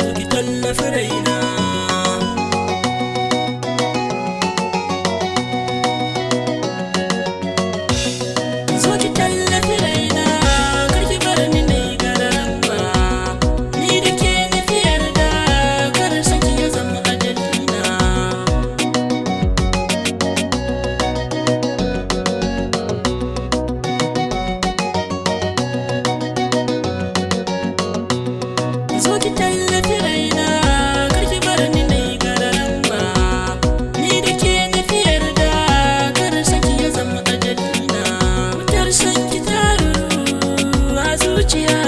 zo ki tallafi raina. Zo ki tallafi raina, kar ki bar ni nayi gararan ba. Ni da ke na fi yarda, kar saki ya zama ajalina. Zo ki tallafi raina, kar ki bar ni nayi gararan ba. Ni da ke na fi yarda, kar saki ya zama ajalina. Wutar son ki ta ruru a zuciya